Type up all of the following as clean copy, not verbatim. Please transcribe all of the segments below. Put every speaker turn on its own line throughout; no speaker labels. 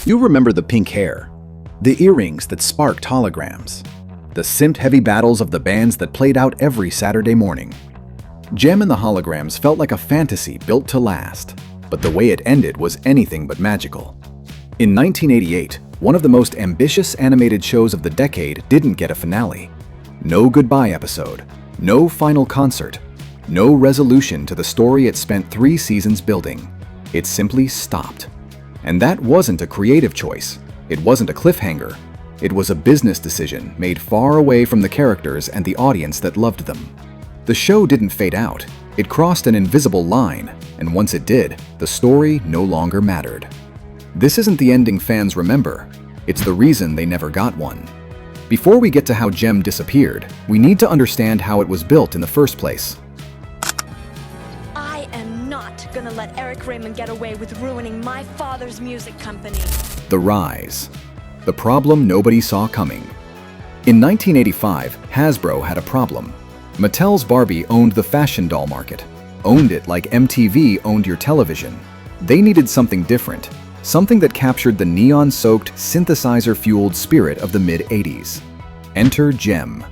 You remember the pink hair, the earrings that sparked holograms, the synth-heavy battles of the bands that played out every Saturday morning. Jem and the Holograms felt like a fantasy built to last, but the way it ended was anything but magical. In 1988, one of the most ambitious animated shows of the decade didn't get a finale. No goodbye episode, no final concert, no resolution to the story it spent 3 seasons building. It simply stopped. And that wasn't a creative choice. It wasn't a cliffhanger. It was a business decision made far away from the characters and the audience that loved them. The show didn't fade out. It crossed an invisible line, and once it did, the story no longer mattered. This isn't the ending fans remember. It's the reason they never got one. Before we get to how Jem disappeared, we need to understand how it was built in the first place.
I am not gonna let Eric Raymond get away with ruining my father's music company.
The rise. The problem nobody saw coming. In 1985, Hasbro had a problem. Mattel's Barbie owned the fashion doll market. Owned it like MTV owned your television. They needed something different. Something that captured the neon-soaked, synthesizer-fueled spirit of the mid-80s. Enter Jem.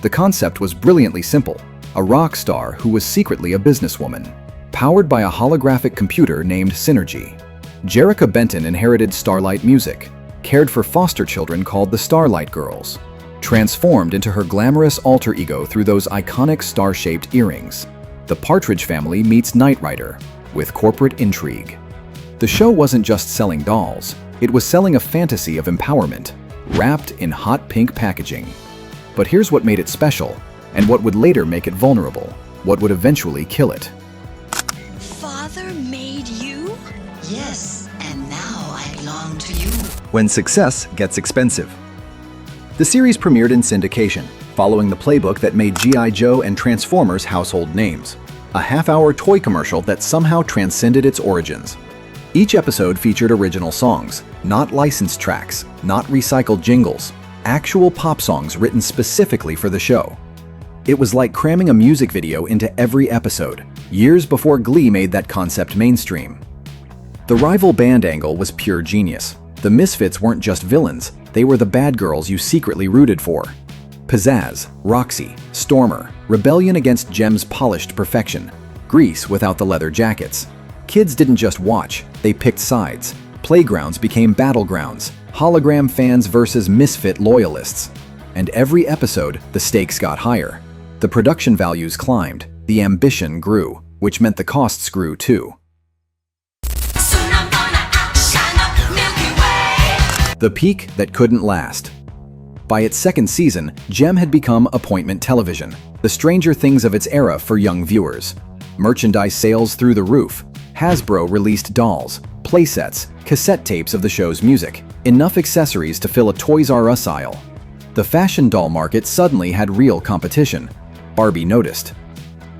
The concept was brilliantly simple. A rock star who was secretly a businesswoman. Powered by a holographic computer named Synergy. Jerrica Benton inherited Starlight Music. Cared for foster children called the Starlight Girls. Transformed into her glamorous alter ego through those iconic star-shaped earrings. The Partridge Family meets Knight Rider, with corporate intrigue. The show wasn't just selling dolls, it was selling a fantasy of empowerment, wrapped in hot pink packaging. But here's what made it special, and what would later make it vulnerable, what would eventually kill it.
Father made you?
Yes, and now I belong to you.
When success gets expensive. The series premiered in syndication, following the playbook that made G.I. Joe and Transformers household names. A half-hour toy commercial that somehow transcended its origins. Each episode featured original songs, not licensed tracks, not recycled jingles, actual pop songs written specifically for the show. It was like cramming a music video into every episode, years before Glee made that concept mainstream. The rival band angle was pure genius. The Misfits weren't just villains, they were the bad girls you secretly rooted for. Pizzazz, Roxy, Stormer, rebellion against Jem's polished perfection, Grease without the leather jackets. Kids didn't just watch, they picked sides. Playgrounds became battlegrounds, hologram fans versus misfit loyalists. And every episode, the stakes got higher. The production values climbed, the ambition grew, which meant the costs grew too. The peak that couldn't last. By its second season, Jem had become appointment television, the Stranger Things of its era for young viewers. Merchandise sales through the roof. Hasbro released dolls, playsets, cassette tapes of the show's music, enough accessories to fill a Toys R Us aisle. The fashion doll market suddenly had real competition. Barbie noticed.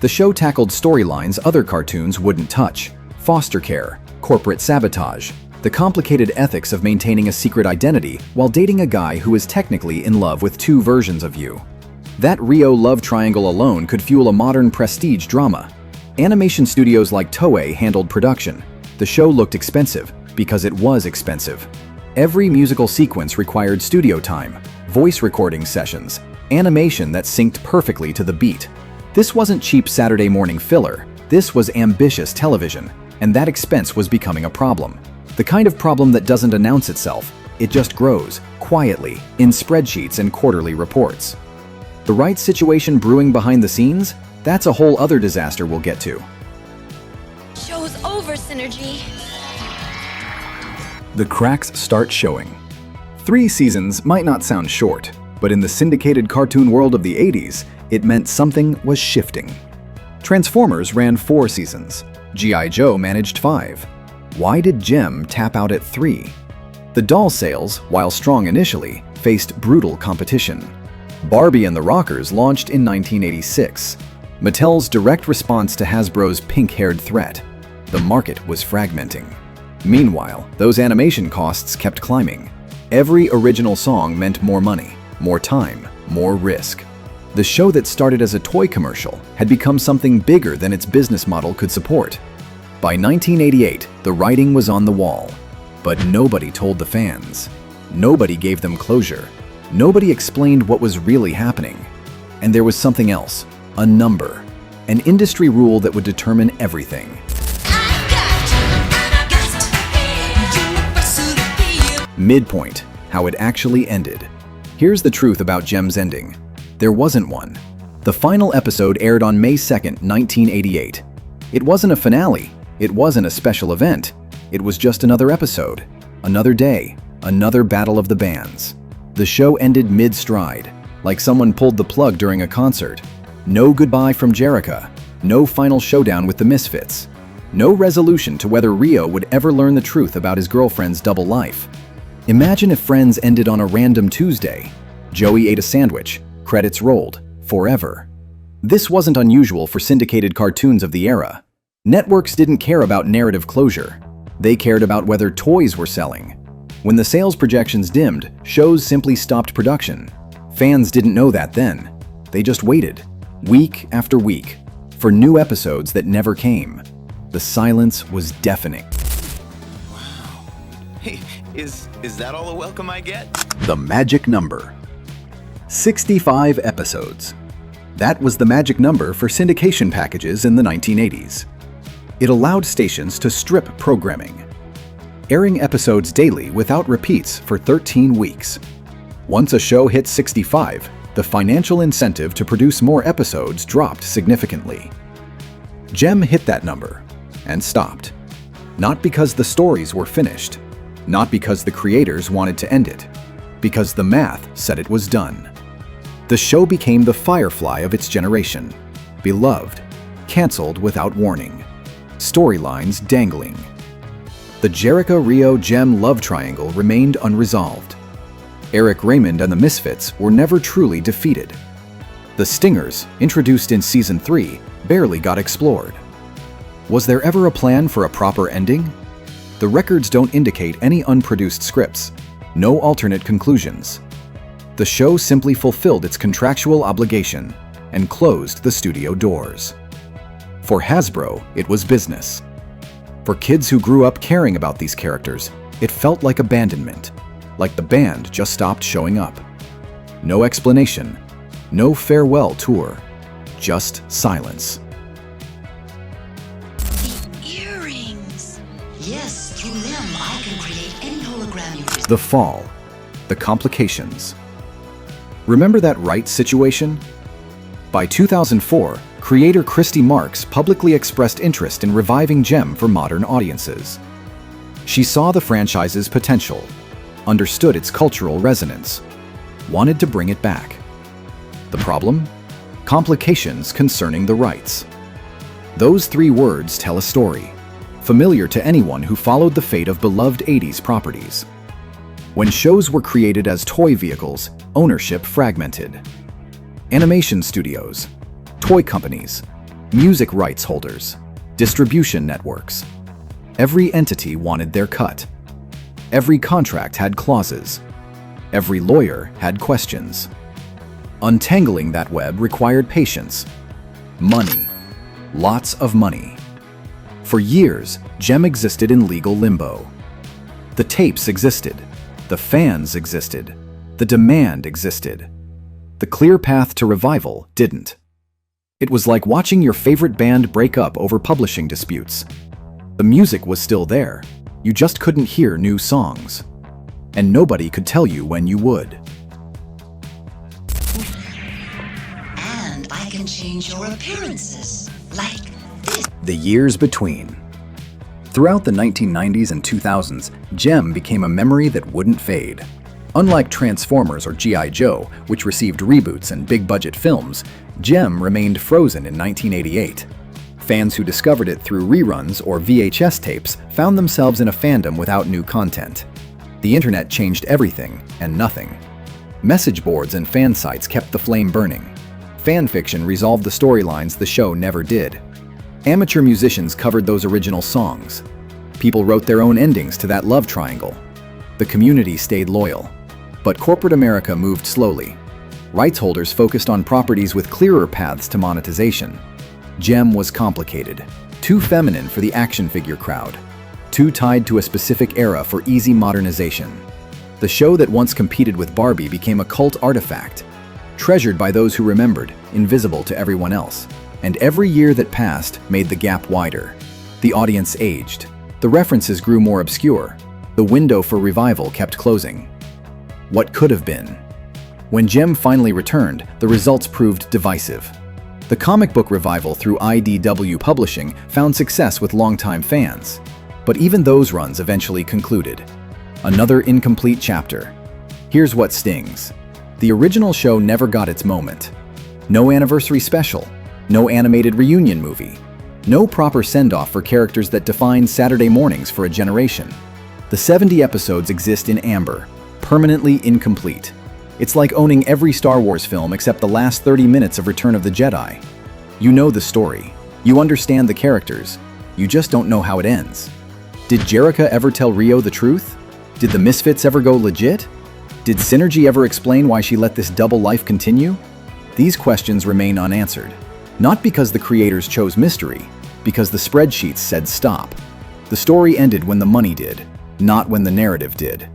The show tackled storylines other cartoons wouldn't touch. Foster care, corporate sabotage, the complicated ethics of maintaining a secret identity while dating a guy who is technically in love with 2 versions of you. That Rio love triangle alone could fuel a modern prestige drama. Animation studios like Toei handled production. The show looked expensive because it was expensive. Every musical sequence required studio time, voice recording sessions, animation that synced perfectly to the beat. This wasn't cheap Saturday morning filler. This was ambitious television, and that expense was becoming a problem. The kind of problem that doesn't announce itself, it just grows, quietly, in spreadsheets and quarterly reports. The right situation brewing behind the scenes? That's a whole other disaster we'll get to.
Show's over, Synergy.
The cracks start showing. 3 seasons might not sound short, but in the syndicated cartoon world of the 80s, it meant something was shifting. Transformers ran 4 seasons. G.I. Joe managed 5. Why did Jem tap out at 3? The doll sales, while strong initially, faced brutal competition. Barbie and the Rockers launched in 1986. Mattel's direct response to Hasbro's pink-haired threat. The market was fragmenting. Meanwhile, those animation costs kept climbing. Every original song meant more money, more time, more risk. The show that started as a toy commercial had become something bigger than its business model could support. By 1988, the writing was on the wall. But nobody told the fans. Nobody gave them closure. Nobody explained what was really happening. And there was something else, a number, an industry rule that would determine everything. Midpoint, how it actually ended. Here's the truth about Gem's ending. There wasn't one. The final episode aired on May 2nd, 1988. It wasn't a finale. It wasn't a special event. It was just another episode, another day, another battle of the bands. The show ended mid-stride, like someone pulled the plug during a concert. No goodbye from Jerica, no final showdown with the Misfits, no resolution to whether Rio would ever learn the truth about his girlfriend's double life. Imagine if Friends ended on a random Tuesday. Joey ate a sandwich, credits rolled, forever. This wasn't unusual for syndicated cartoons of the era. Networks didn't care about narrative closure. They cared about whether toys were selling. When the sales projections dimmed, shows simply stopped production. Fans didn't know that then. They just waited, week after week, for new episodes that never came. The silence was deafening.
Wow. Hey, is that all the welcome I get?
The magic number. 65 episodes. That was the magic number for syndication packages in the 1980s. It allowed stations to strip programming, airing episodes daily without repeats for 13 weeks. Once a show hit 65, the financial incentive to produce more episodes dropped significantly. Gem hit that number and stopped. Not because the stories were finished, not because the creators wanted to end it, because the math said it was done. The show became the Firefly of its generation, beloved, canceled without warning, storylines dangling. The Jerica-Rio-Gem love triangle remained unresolved. Eric Raymond and the Misfits were never truly defeated. The Stingers, introduced in Season 3, barely got explored. Was there ever a plan for a proper ending? The records don't indicate any unproduced scripts, no alternate conclusions. The show simply fulfilled its contractual obligation and closed the studio doors. For Hasbro, it was business. For kids who grew up caring about these characters, it felt like abandonment, like the band just stopped showing up. No explanation, no farewell tour, just silence.
The earrings. Yes, through them I can create any hologram you desire.
The fall, the complications. Remember that rights situation? By 2004, creator Christy Marks publicly expressed interest in reviving Gem for modern audiences. She saw the franchise's potential, understood its cultural resonance, wanted to bring it back. The problem? Complications concerning the rights. Those three words tell a story, familiar to anyone who followed the fate of beloved 80s properties. When shows were created as toy vehicles, ownership fragmented. Animation studios, toy companies, music rights holders, distribution networks. Every entity wanted their cut. Every contract had clauses. Every lawyer had questions. Untangling that web required patience, money, lots of money. For years, Gem existed in legal limbo. The tapes existed. The fans existed. The demand existed. The clear path to revival didn't. It was like watching your favorite band break up over publishing disputes. The music was still there. You just couldn't hear new songs. And nobody could tell you when you would.
And I can change your appearances, like this.
The years between. Throughout the 1990s and 2000s, Gem became a memory that wouldn't fade. Unlike Transformers or G.I. Joe, which received reboots and big-budget films, Gem remained frozen in 1988. Fans who discovered it through reruns or VHS tapes found themselves in a fandom without new content. The internet changed everything and nothing. Message boards and fan sites kept the flame burning. Fan fiction resolved the storylines the show never did. Amateur musicians covered those original songs. People wrote their own endings to that love triangle. The community stayed loyal. But corporate America moved slowly. Rights holders focused on properties with clearer paths to monetization. Gem was complicated, too feminine for the action figure crowd, too tied to a specific era for easy modernization. The show that once competed with Barbie became a cult artifact, treasured by those who remembered, invisible to everyone else. And every year that passed made the gap wider. The audience aged. The references grew more obscure. The window for revival kept closing. What could have been? When Jem finally returned, the results proved divisive. The comic book revival through IDW Publishing found success with longtime fans. But even those runs eventually concluded. Another incomplete chapter. Here's what stings. The original show never got its moment. No anniversary special. No animated reunion movie. No proper send-off for characters that defined Saturday mornings for a generation. The 70 episodes exist in amber, permanently incomplete. It's like owning every Star Wars film except the last 30 minutes of Return of the Jedi. You know the story. You understand the characters. You just don't know how it ends. Did Jerrica ever tell Rio the truth? Did the Misfits ever go legit? Did Synergy ever explain why she let this double life continue? These questions remain unanswered. Not because the creators chose mystery, because the spreadsheets said stop. The story ended when the money did, not when the narrative did.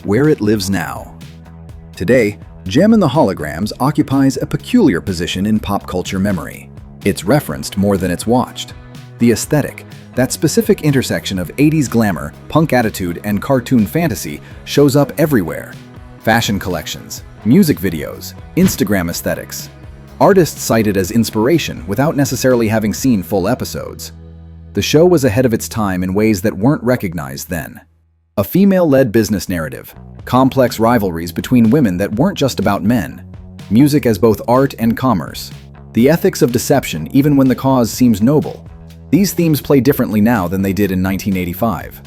Where it lives now. Today, Jem and the Holograms occupies a peculiar position in pop culture memory. It's referenced more than it's watched. The aesthetic, that specific intersection of 80s glamour, punk attitude, and cartoon fantasy, shows up everywhere. Fashion collections, music videos, Instagram aesthetics. Artists cite it as inspiration without necessarily having seen full episodes. The show was ahead of its time in ways that weren't recognized then. A female-led business narrative, complex rivalries between women that weren't just about men, music as both art and commerce, the ethics of deception even when the cause seems noble. These themes play differently now than they did in 1985.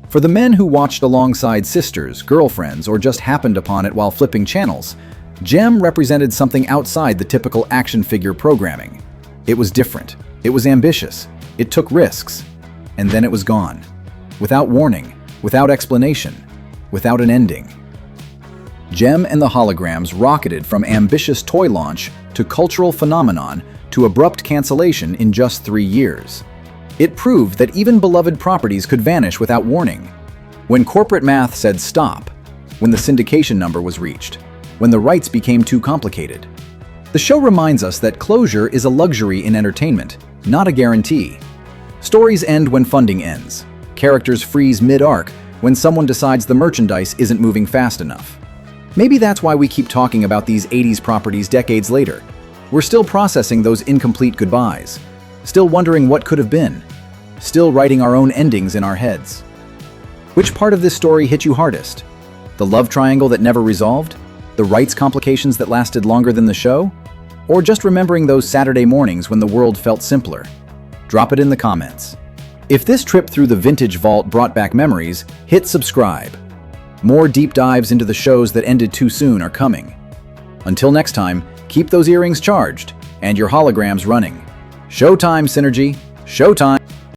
For the men who watched alongside sisters, girlfriends, or just happened upon it while flipping channels, Jem represented something outside the typical action figure programming. It was different. It was ambitious. It took risks. And then it was gone. Without warning, without explanation, without an ending. Jem and the Holograms rocketed from ambitious toy launch to cultural phenomenon to abrupt cancellation in just 3 years. It proved that even beloved properties could vanish without warning. When corporate math said stop, when the syndication number was reached, when the rights became too complicated. The show reminds us that closure is a luxury in entertainment, not a guarantee. Stories end when funding ends. Characters freeze mid-arc when someone decides the merchandise isn't moving fast enough. Maybe that's why we keep talking about these 80s properties decades later. We're still processing those incomplete goodbyes, still wondering what could have been, still writing our own endings in our heads. Which part of this story hit you hardest? The love triangle that never resolved? The rights complications that lasted longer than the show? Or just remembering those Saturday mornings when the world felt simpler? Drop it in the comments. If this trip through the vintage vault brought back memories, hit subscribe. More deep dives into the shows that ended too soon are coming. Until next time, keep those earrings charged and your holograms running. Showtime, Synergy. Showtime!